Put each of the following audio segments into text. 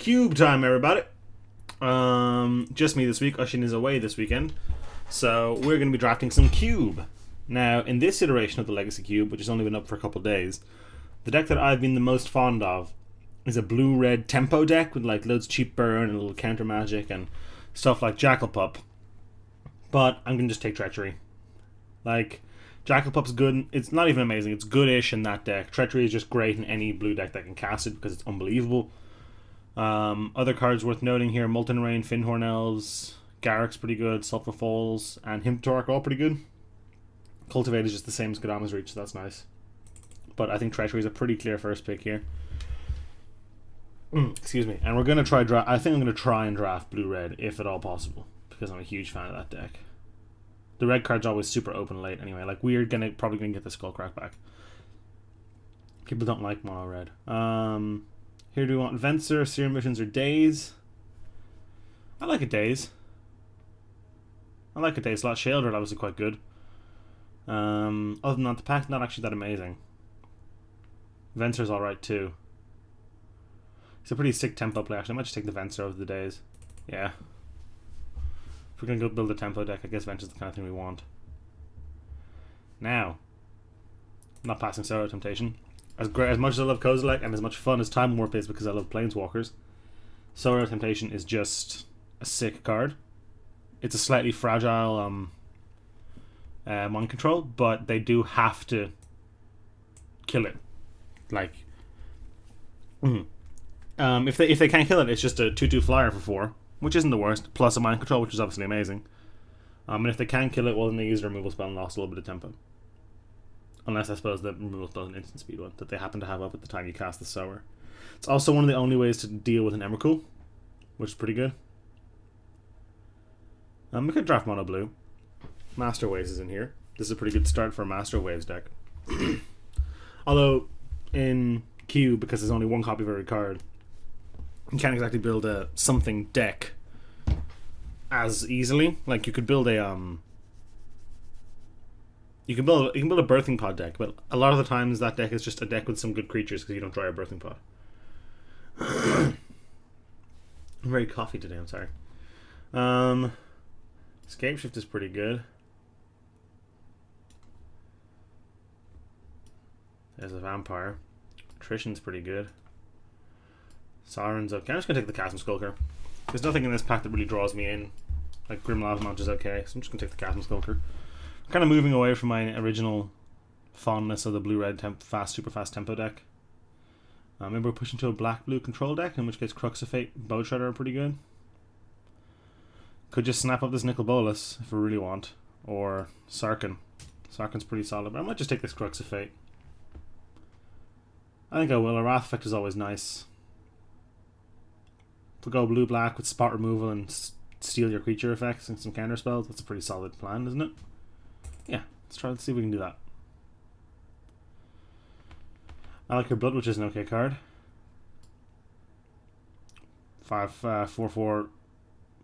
Cube time, everybody. Just me this week. Oisin is away this weekend. So we're going to be drafting some Cube. Now, in this iteration of the Legacy Cube, which has only been up for a couple of days, the deck that I've been the most fond of is a blue-red tempo deck with like loads of cheap burn and a little counter magic and stuff like Jackal Pup. But I'm going to just take Treachery. Like, Jackal Pup's good. It's not even amazing. It's good-ish in that deck. Treachery is just great in any blue deck that can cast it because it's unbelievable. Other cards worth noting here: Molten Rain, Finhorn Elves, Garrick's pretty good, Sulphur Falls, and Himtork all pretty good. Cultivate is just the same as Kodama's Reach, so that's nice. But I think Treachery is a pretty clear first pick here. Excuse me. And we're going to try I think I'm going to try and draft blue-red, if at all possible, because I'm a huge fan of that deck. The red card's always super open late anyway. Like, we're probably going to get the Skullcrack back. People don't like mono-red. Here do we want Venser, Serum Missions, or Daze? I like a Daze. I like a Daze slot. Shailder obviously quite good. Other than that, the pack's not actually that amazing. Venser's alright too. It's a pretty sick tempo play actually. I might just take the Venser over the Daze. Yeah. If we're going to go build a tempo deck, I guess Venser's the kind of thing we want. Now, I'm not passing Solar Temptation. As much as I love Kozilek and as much fun as Time Warp is because I love Planeswalkers, Solar Temptation is just a sick card. It's a slightly fragile mind control, but they do have to kill it. Like, if they can't kill it, it's just a 2/2 flyer for 4, which isn't the worst, plus a mind control, which is obviously amazing. And if they can kill it, well, then they use the removal spell and lost a little bit of tempo. Unless, I suppose, the removal spell is an instant speed one that they happen to have up at the time you cast the Sower. It's also one of the only ways to deal with an Emrakul, which is pretty good. We could draft mono blue. Master Waves is in here. This is a pretty good start for a Master Waves deck. Although, in Cube, because there's only one copy of every card, you can't exactly build a something deck as easily. Like, you could build a You can build a birthing pod deck, but a lot of the times that deck is just a deck with some good creatures because you don't draw a birthing pod. I'm very coffee today. I'm sorry. Scapeshift is pretty good. There's a vampire. Attrition's pretty good. Siren's okay. I'm just gonna take the Chasm Skulker. There's nothing in this pack that really draws me in. Like Grim Lavamount is okay, so I'm just gonna take the Chasm Skulker. Kind of moving away from my original fondness of the blue-red super fast tempo deck. Maybe we're pushing to a black-blue control deck, in which case Crux of Fate, Bow Shredder are pretty good. Could just snap up this Nicol Bolas if we really want, or Sarkhan. Sarkhan's pretty solid, but I might just take this Crux of Fate. I think I will. A Wrath Effect is always nice. If we go blue-black with spot removal and steal your creature effects and some counter spells, that's a pretty solid plan, isn't it? Yeah, let's see if we can do that. I like your Blood, which is an okay card. 4/4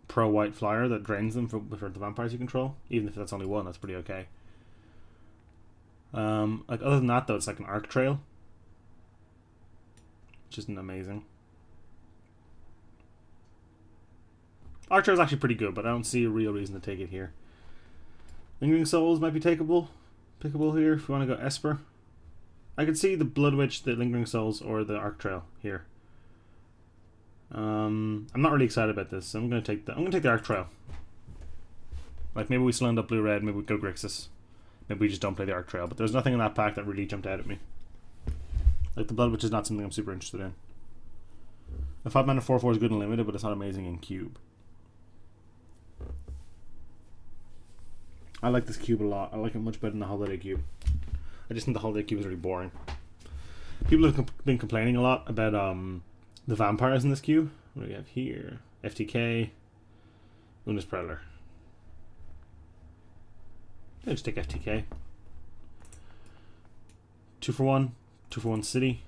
pro white flyer that drains them for the vampires you control. Even if that's only one, that's pretty okay. Like, other than that though, it's like an Arc Trail, which isn't amazing. Arc Trail is actually pretty good, but I don't see a real reason to take it here. Lingering Souls might be pickable here if we want to go Esper. I could see the Blood Witch, the Lingering Souls, or the Arc Trail here. I'm not really excited about this. So I'm gonna take the Arc Trail. Like, maybe we still end up blue-red, maybe we go Grixis. Maybe we just don't play the Arc Trail, but there's nothing in that pack that really jumped out at me. Like, the Blood Witch is not something I'm super interested in. The 5-mana 4/4 is good and limited, but it's not amazing in Cube. I like this cube a lot. I like it much better than the Holiday Cube. I just think the Holiday Cube is really boring. People have been complaining a lot about the vampires in this cube. What do we have here? FTK, Luna's Predator. I'll just take FTK. 2/1, 2/1 City.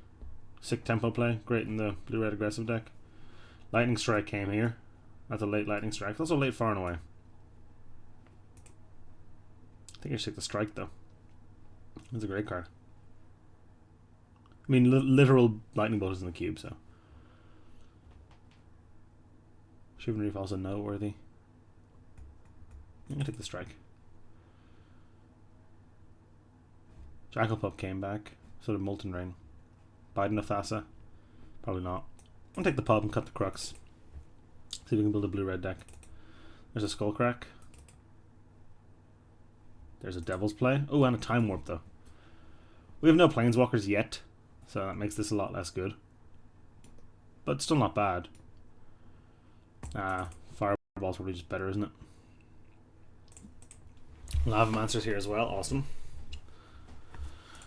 Sick tempo play. Great in the blue-red aggressive deck. Lightning Strike came here. That's a late Lightning Strike. It's also late Far and Away. I think I should take the Strike though. That's a great card. I mean, literal lightning bolt is in the cube, so. Shivering Reef also noteworthy. I'm gonna take the strike. Jackal-Pup came back. So did Molten Rain. Biden of Thassa. Probably not. I'm gonna take the pub and cut the crux. See if we can build a blue-red deck. There's a Skullcrack. There's a Devil's Play. Oh, and a Time Warp though. We have no Planeswalkers yet, so that makes this a lot less good. But still not bad. Fireball's probably just better, isn't it? Lavamancer's here as well. Awesome.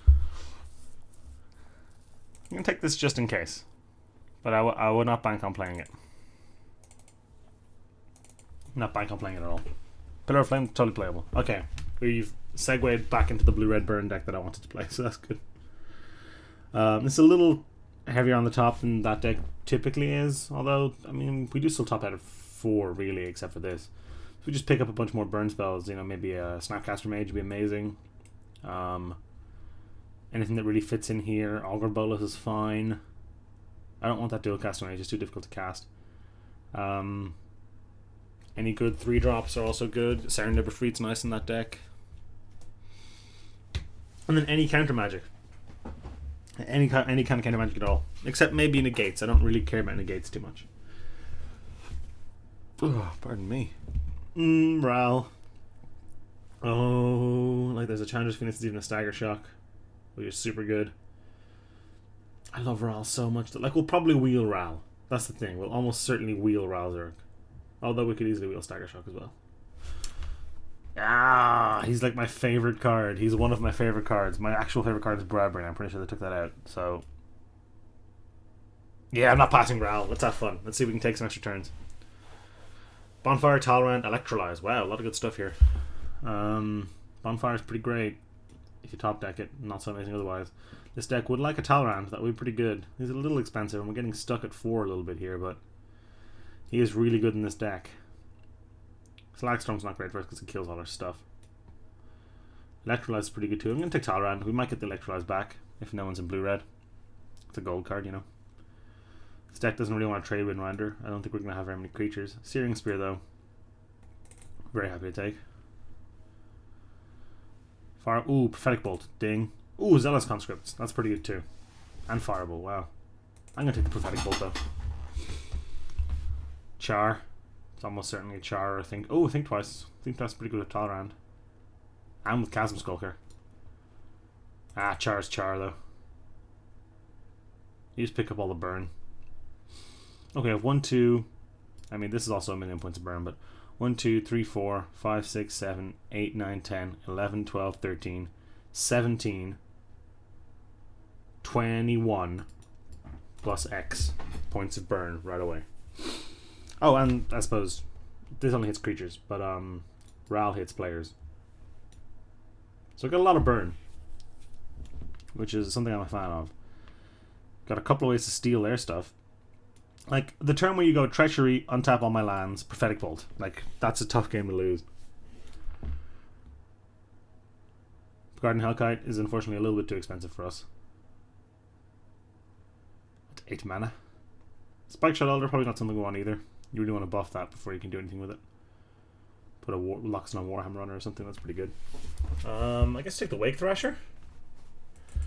I'm going to take this just in case. But I would not bank on playing it. Not bank on playing it at all. Pillar of Flame, totally playable. Okay. We've segued back into the blue-red burn deck that I wanted to play, so that's good. It's a little heavier on the top than that deck typically is. Although, I mean, we do still top out of 4, really, except for this. If we just pick up a bunch more burn spells, you know, maybe a Snapcaster Mage would be amazing. Anything that really fits in here. Augur Bolus is fine. I don't want that dual caster mage, it's too difficult to cast. Any good 3-drops are also good. Siren Nibberfreet's nice in that deck. And then any counter magic. Any kind of counter magic at all. Except maybe negates. I don't really care about negates too much. Oh, pardon me. Ral. Oh, like there's a Chandra's Phoenix, there's even a Stagger Shock, which is super good. I love Ral so much. Like, we'll probably wheel Ral. That's the thing. We'll almost certainly wheel Ral Zerg. Although we could easily wheel Stagger Shock as well. Ah, he's like my favorite card. He's one of my favorite cards. My actual favorite card is Bradbury. I'm pretty sure they took that out. So, yeah, I'm not passing Ral. Let's have fun. Let's see if we can take some extra turns. Bonfire, Talrand, Electrolyze. Wow, a lot of good stuff here. Bonfire is pretty great if you top deck it. Not so amazing otherwise. This deck would like a Talrand. That would be pretty good. He's a little expensive, and we're getting stuck at 4 a little bit here, but he is really good in this deck. Slagstorm's not great for us because it kills all our stuff. Electrolyze is pretty good too. I'm going to take Talrand. We might get the Electrolyze back if no one's in blue-red. It's a gold card, you know. This deck doesn't really want to trade Windminder. I don't think we're going to have very many creatures. Searing Spear, though. Very happy to take. Ooh, Prophetic Bolt. Ding. Ooh, Zealous Conscripts. That's pretty good too. And Fireball. Wow. I'm going to take the Prophetic Bolt, though. Char. It's almost certainly a Char, I think. Oh, Think Twice. Think Twice is pretty good with Talrand. And with Chasm Skulker. Ah, Char's Char, though. You just pick up all the burn. Okay, I have 1, 2. I mean, this is also a million points of burn, but 1, 2, 3, 4, 5, 6, 7, 8, 9, 10, 11, 12, 13, 17, 21 plus X points of burn right away. Oh, and I suppose this only hits creatures, but Ral hits players. So I got a lot of burn, which is something I'm a fan of. Got a couple of ways to steal their stuff. Like, the turn where you go Treachery, untap all my lands, Prophetic Bolt. Like, that's a tough game to lose. Garden Hellkite is unfortunately a little bit too expensive for us. It's 8 mana. Spike Shot Elder, probably not something we want either. You really want to buff that before you can do anything with it. Put a Loxodon on Warhammer on it or something, that's pretty good. I guess take the Wake Thrasher. I'm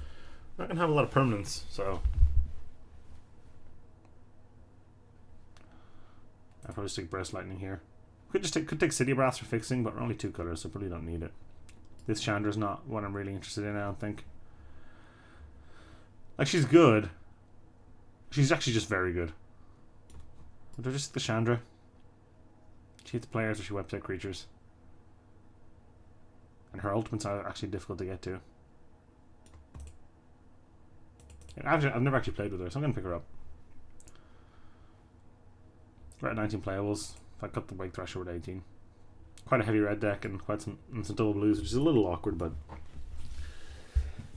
not going to have a lot of permanents, so I'll probably stick Breast Lightning here. Could take City Brass for fixing, but we're only 2 colors, so probably don't need it. This Chandra's not what I'm really interested in, I don't think. Like, she's good. She's actually just very good. But just the Chandra. She hits players or she wipes out creatures. And her ultimates are actually difficult to get to. And I've never actually played with her, so I'm going to pick her up. We're at 19 playables. If I cut the Wake Thrasher with 18. Quite a heavy red deck and quite some double blues, which is a little awkward, but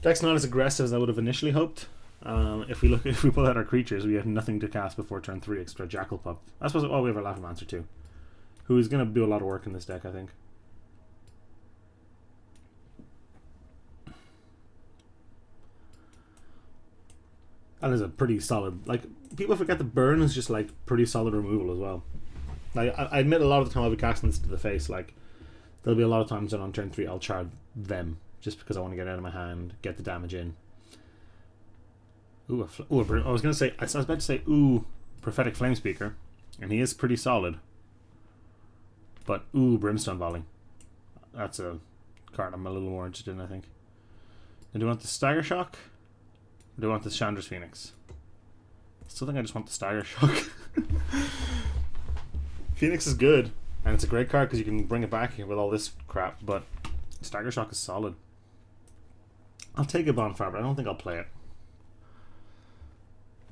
deck's not as aggressive as I would have initially hoped. If we pull out our creatures, we have nothing to cast before turn 3 extra Jackal-Pup. I suppose we have our Lavamancer too, who is going to do a lot of work in this deck, I think. That is a pretty solid, like, people forget the burn is just like pretty solid removal as well. I admit a lot of the time I'll be casting this to the face. Like, there'll be a lot of times that on turn 3 I'll charge them just because I want to get it out of my hand, get the damage in. Ooh, I was about to say, ooh, Prophetic Flame Speaker, and he is pretty solid. But ooh, Brimstone Volley. That's a card I'm a little more interested in, I think. And do I want the Stagger Shock? Or do I want the Chandra's Phoenix? I still think I just want the Stagger Shock. Phoenix is good, and it's a great card because you can bring it back with all this crap, but Stagger Shock is solid. I'll take a Bonfire, but I don't think I'll play it.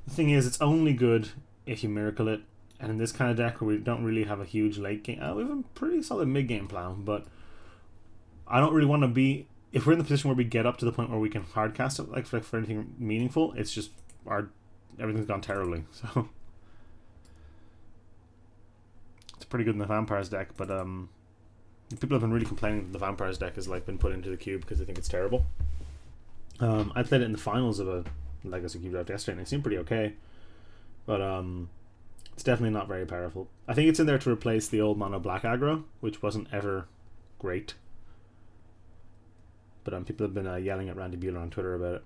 The thing is, it's only good if you Miracle it, and in this kind of deck where we don't really have a huge late game, we have a pretty solid mid-game plan, but I don't really want to be, if we're in the position where we get up to the point where we can hardcast it, like for anything meaningful, it's just, everything's gone terribly, so... It's pretty good in the Vampires deck, but people have been really complaining that the Vampires deck has like been put into the cube because they think it's terrible. I played it in the finals of a Legacy Cube draft yesterday, and it seemed pretty okay, but it's definitely not very powerful. I think it's in there to replace the old mono black aggro, which wasn't ever great. But people have been yelling at Randy Bueller on Twitter about it.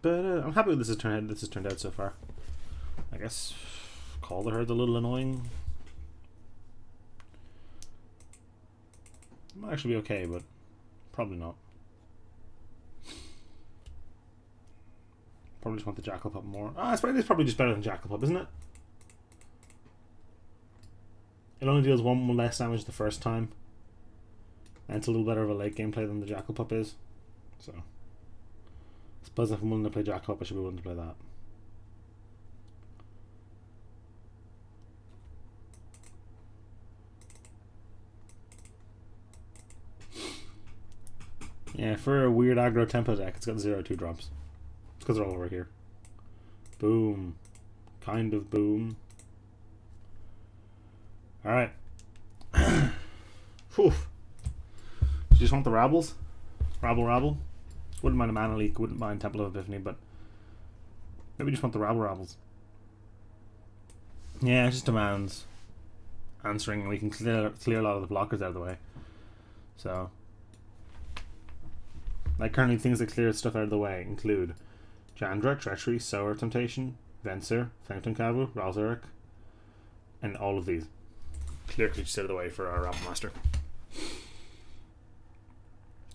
I'm happy with this has turned out so far. I guess Call the Herd's a little annoying. It might actually be okay, but probably not. Probably just want the Jackal Pup more. It's probably just better than Jackal Pup, isn't it? It only deals 1 less damage the first time, and it's a little better of a late game play than the Jackal Pup is. So I suppose if I'm willing to play Jackal Pup, I should be willing to play that. Yeah, for a weird aggro tempo deck, it's got 0/2 drops. It's because they're all over here. Boom. Kind of boom. Alright. Whew. You just want the Rabbles? Rabble. Wouldn't mind a Mana Leak, wouldn't mind Temple of Epiphany, but maybe just want the Rabbles. Yeah, it just demands answering, and we can clear a lot of the blockers out of the way. So, like currently things that clear stuff out of the way include Chandra, Treachery, Sower, Temptation, Venser, Fountain Cavu, Ralzeric, and all of these. Clear creatures out of the way for our Rabble Master.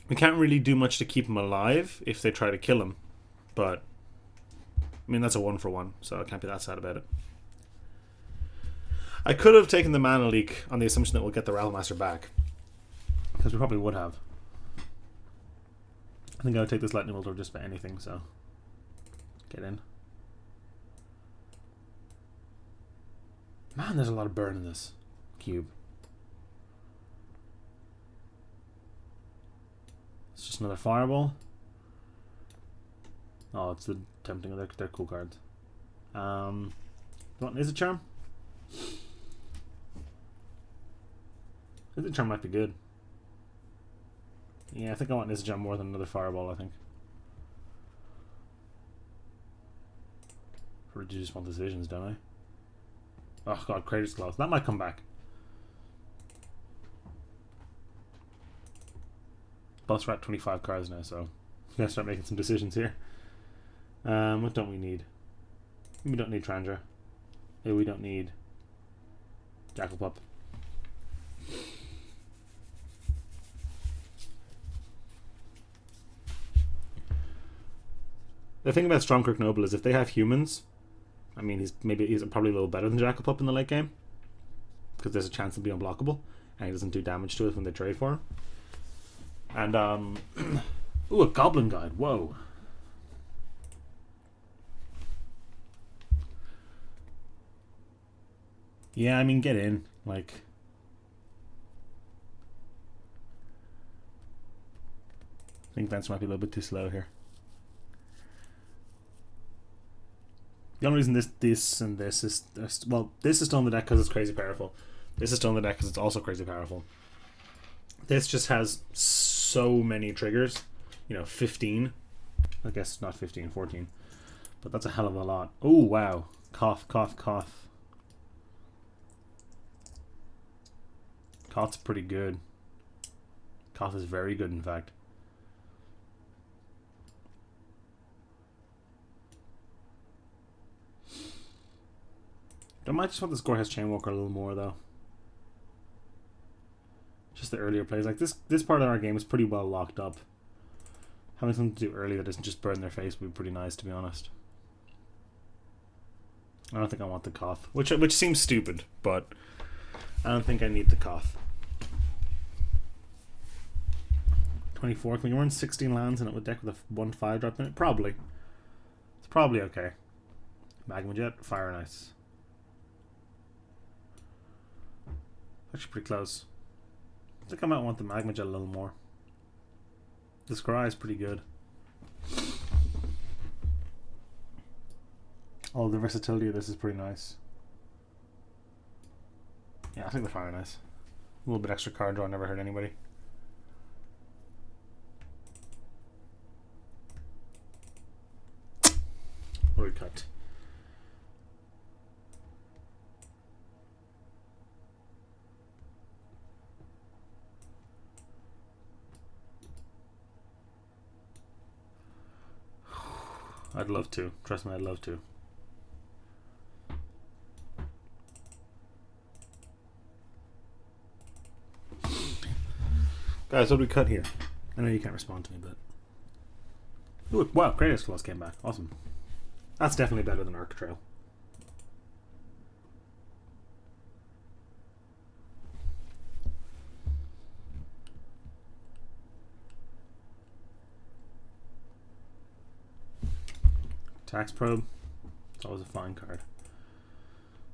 We can't really do much to keep him alive if they try to kill him, but I mean that's a 1-for-1, so I can't be that sad about it. I could have taken the Mana Leak on the assumption that we'll get the Rabble Master back, because we probably would have. I think I would take this Lightning Bolt or just about anything, so get in. Man, there's a lot of burn in this cube. It's just another Fireball. Oh, it's the tempting. They're cool cards. What is it, Charm? Izzet Charm might be good. Yeah, I think I want Izzet Charm more than another Fireball, I think. Or do you just want Decisions, don't I? Oh god, Crater's Claws. That might come back. Boss, we're at 25 cards now, so we gotta start making some decisions here. What don't we need? We don't need Trandra. Yeah, we don't need Jackal Pup. The thing about Stormkirk Noble is if they have humans, I mean he's probably a little better than Jackal Pup in the late game, because there's a chance he'll be unblockable and he doesn't do damage to it when they trade for him. And ooh, a Goblin Guide. Whoa. Yeah, I mean, get in. Like, I think Vance might be a little bit too slow here. The only reason this and this is, well, this is still in the deck because it's crazy powerful. This is still in the deck because it's also crazy powerful. This just has so many triggers, 15, I guess not 15, 14. But that's a hell of a lot. Oh, wow. Cough, cough, cough. Cough's pretty good. Cough is very good, in fact. I might just want the Scorehouse Chainwalker a little more, though. Just the earlier plays. Like, this part of our game is pretty well locked up. Having something to do early that doesn't just burn their face would be pretty nice, to be honest. I don't think I want the cough. Which seems stupid, but I don't think I need the cough. 24. Can we run 16 lands and it would deck with a 1/5 drop in it? Probably. It's probably okay. Magma Jet, Fire and Ice. Actually pretty close. I think I might want the Magma Jet a little more. The Scry is pretty good. Oh, the versatility of this is pretty nice. Yeah, I think the Fire and Ice. A little bit extra card draw, never hurt anybody. Or cut. I'd love to. Trust me, I'd love to. Guys, what do we cut here? I know you can't respond to me, but... Ooh, wow, Kratos Claws came back. Awesome. That's definitely better than Arc Trail. Tax Probe. It's always a fine card.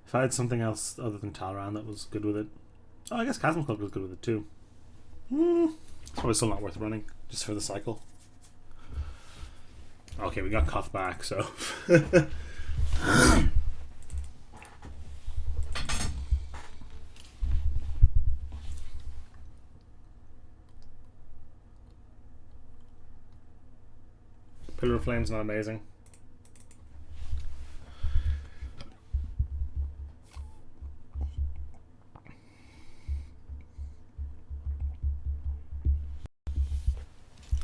If I had something else other than Talran that was good with it... Oh, I guess Chasm Club was good with it too. It's probably still not worth running, just for the cycle. Okay, we got Cuff back, so... Pillar of Flame's not amazing.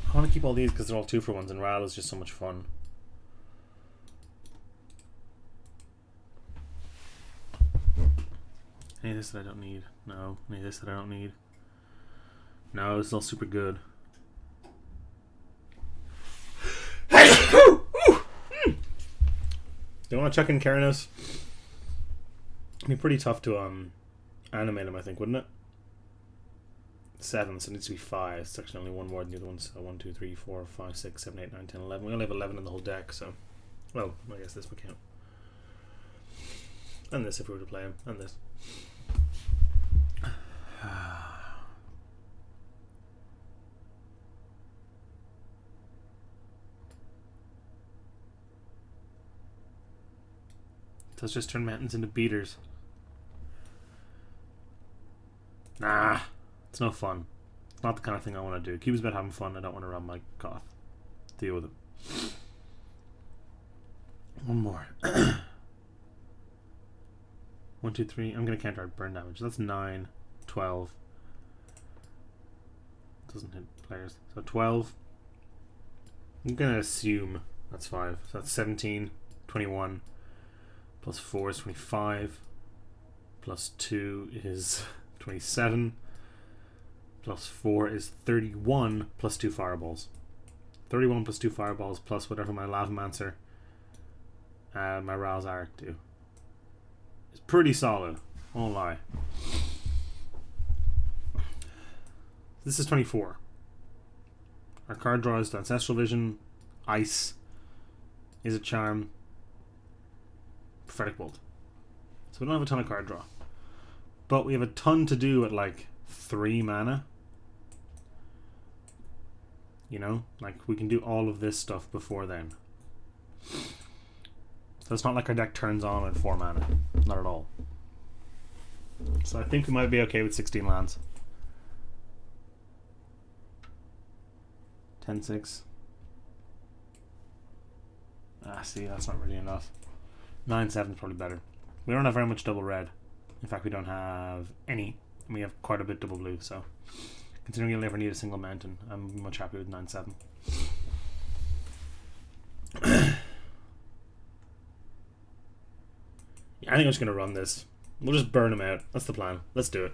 I want to keep all these because they're all 2-for-1s, and Ral is just so much fun. Any of this that I don't need? No. Any of this that I don't need? No, it's all super good. Do you want to chuck in Keranos? It'd be pretty tough to animate him, I think, wouldn't it? 7, so it needs to be 5. It's actually only one more than the other ones. So 1, 2, 3, 4, 5, 6, 7, 8, 9, 10, 11. We only have 11 in the whole deck, so... Well, I guess this would count. And this if we were to play him. And this. Let's just turn mountains into beaters. Nah. It's no fun. It's not the kind of thing I want to do. Cube's about having fun. I don't want to run my Goth. Deal with it. One more. 1, 2, 3. I'm going to counter burn damage. That's 9, 12. Doesn't hit players. So 12. I'm going to assume that's 5. So that's 17, 21. Plus 4 is 25. Plus 2 is 27. Plus 4 is 31 plus 2 fireballs. 31 plus 2 fireballs plus whatever my Lavamancer and my Ral's Arc do. It's pretty solid. I won't lie. This is 24. Our card draw is the Ancestral Vision, Ice, is a Charm, Prophetic Bolt. So we don't have a ton of card draw. But we have a ton to do at like 3 mana. You know? Like, we can do all of this stuff before then. So it's not like our deck turns on at 4 mana. Not at all. So I think we might be okay with 16 lands. 10-6. See, that's not really enough. 9-7 is probably better. We don't have very much double red. In fact, we don't have any. And we have quite a bit double blue, so considering you'll never need a single mountain, I'm much happier with 9-7. Yeah, I think I'm just going to run this. We'll just burn them out. That's the plan. Let's do it.